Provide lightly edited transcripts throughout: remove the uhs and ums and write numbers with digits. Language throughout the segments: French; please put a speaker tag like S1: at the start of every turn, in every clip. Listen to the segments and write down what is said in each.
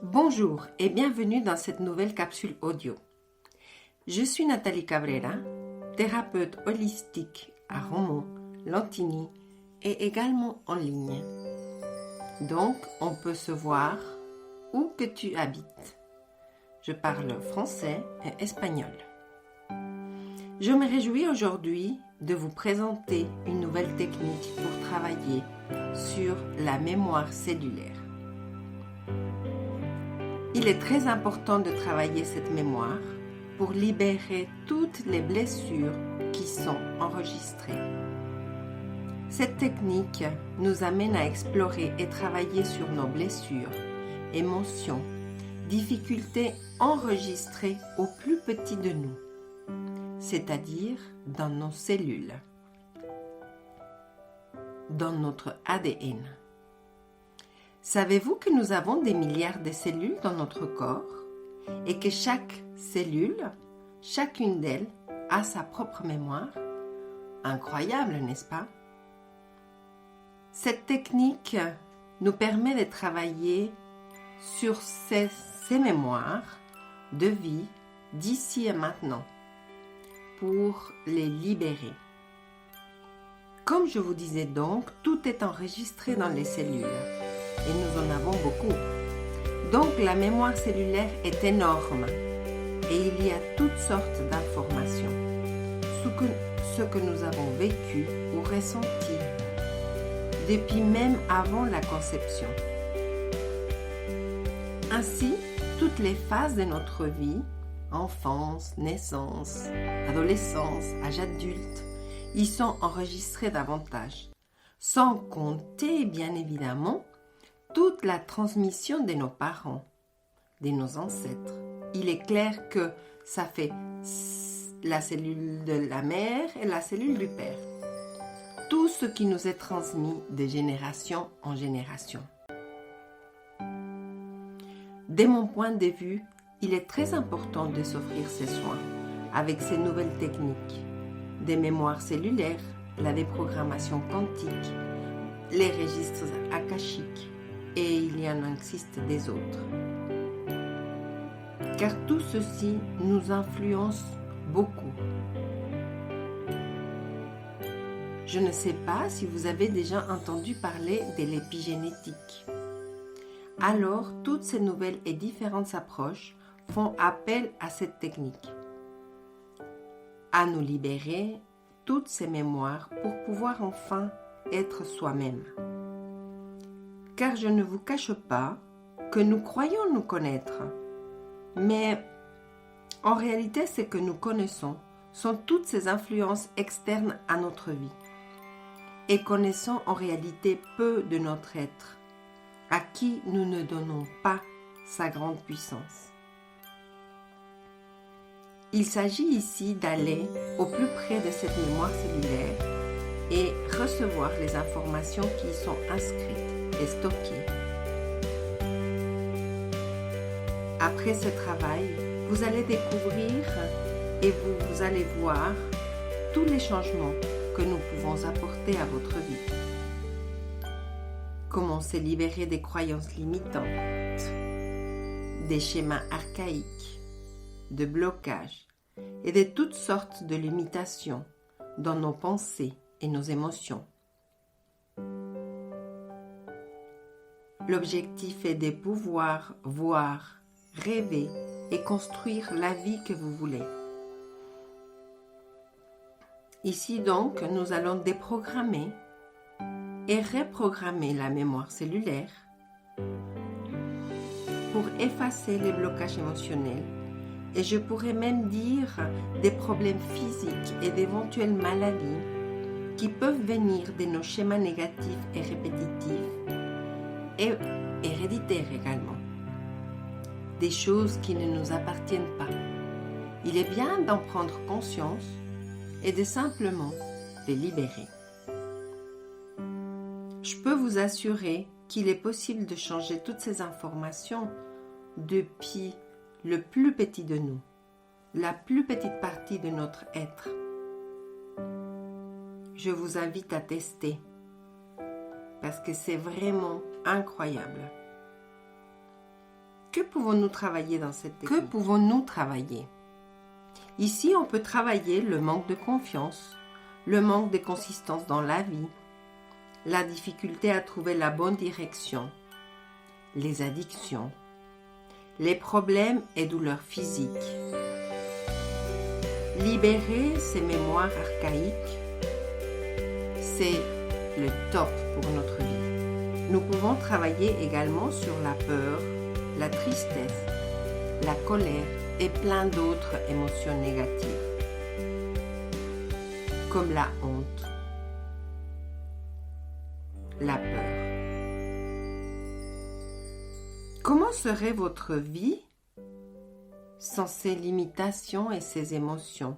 S1: Bonjour et bienvenue dans cette nouvelle capsule audio. Je suis Nathalie Cabrera, thérapeute holistique à Romont, Lantigny et également en ligne. Donc, on peut se voir où que tu habites. Je parle français et espagnol. Je me réjouis aujourd'hui de vous présenter une nouvelle technique pour travailler sur la mémoire cellulaire. Il est très important de travailler cette mémoire pour libérer toutes les blessures qui sont enregistrées. Cette technique nous amène à explorer et travailler sur nos blessures, émotions, difficultés enregistrées au plus petit de nous, c'est-à-dire dans nos cellules, dans notre ADN. Savez-vous que nous avons des milliards de cellules dans notre corps et que chaque cellule, chacune d'elles, a sa propre mémoire? Incroyable, n'est-ce pas? Cette technique nous permet de travailler sur ces mémoires de vie d'ici et maintenant pour les libérer. Comme je vous disais donc, tout est enregistré dans les cellules. Et nous en avons beaucoup. Donc la mémoire cellulaire est énorme et il y a toutes sortes d'informations. Ce que nous avons vécu ou ressenti depuis même avant la conception. Ainsi, toutes les phases de notre vie, enfance, naissance, adolescence, âge adulte, y sont enregistrées davantage. Sans compter, bien évidemment, toute la transmission de nos parents, de nos ancêtres. Il est clair que ça fait la cellule de la mère et la cellule du père. Tout ce qui nous est transmis de génération en génération. De mon point de vue, il est très important de s'offrir ces soins avec ces nouvelles techniques, des mémoires cellulaires, la déprogrammation quantique, les registres akashiques, et il y en existe des autres. Car tout ceci nous influence beaucoup. Je ne sais pas si vous avez déjà entendu parler de l'épigénétique. Alors, toutes ces nouvelles et différentes approches font appel à cette technique, à nous libérer toutes ces mémoires pour pouvoir enfin être soi-même. Car je ne vous cache pas que nous croyons nous connaître, mais en réalité ce que nous connaissons sont toutes ces influences externes à notre vie et connaissons en réalité peu de notre être, à qui nous ne donnons pas sa grande puissance. Il s'agit ici d'aller au plus près de cette mémoire cellulaire et recevoir les informations qui y sont inscrites et stocké. Après ce travail, vous allez découvrir et vous allez voir tous les changements que nous pouvons apporter à votre vie. Comment se libérer des croyances limitantes, des schémas archaïques, de blocages et de toutes sortes de limitations dans nos pensées et nos émotions. L'objectif est de pouvoir voir, rêver et construire la vie que vous voulez. Ici donc, nous allons déprogrammer et reprogrammer la mémoire cellulaire pour effacer les blocages émotionnels et je pourrais même dire des problèmes physiques et d'éventuelles maladies qui peuvent venir de nos schémas négatifs et répétitifs et héréditaires également. Des choses qui ne nous appartiennent pas. Il est bien d'en prendre conscience et de simplement les libérer. Je peux vous assurer qu'il est possible de changer toutes ces informations depuis le plus petit de nous, la plus petite partie de notre être. Je vous invite à tester parce que c'est vraiment incroyable. Que pouvons-nous travailler dans cette technique? Que pouvons-nous travailler? Ici, on peut travailler le manque de confiance, le manque de consistance dans la vie, la difficulté à trouver la bonne direction, les addictions, les problèmes et douleurs physiques. Libérer ces mémoires archaïques, c'est le top pour notre vie. Nous pouvons travailler également sur la peur, la tristesse, la colère et plein d'autres émotions négatives, comme la honte, la peur. Comment serait votre vie sans ces limitations et ces émotions?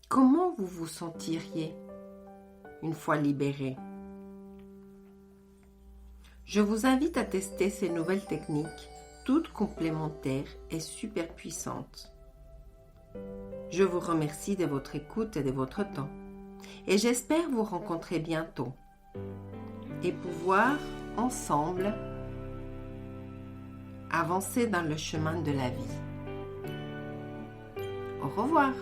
S1: Comment vous vous sentiriez une fois libéré? Je vous invite à tester ces nouvelles techniques, toutes complémentaires et super puissantes. Je vous remercie de votre écoute et de votre temps. Et j'espère vous rencontrer bientôt et pouvoir ensemble avancer dans le chemin de la vie. Au revoir.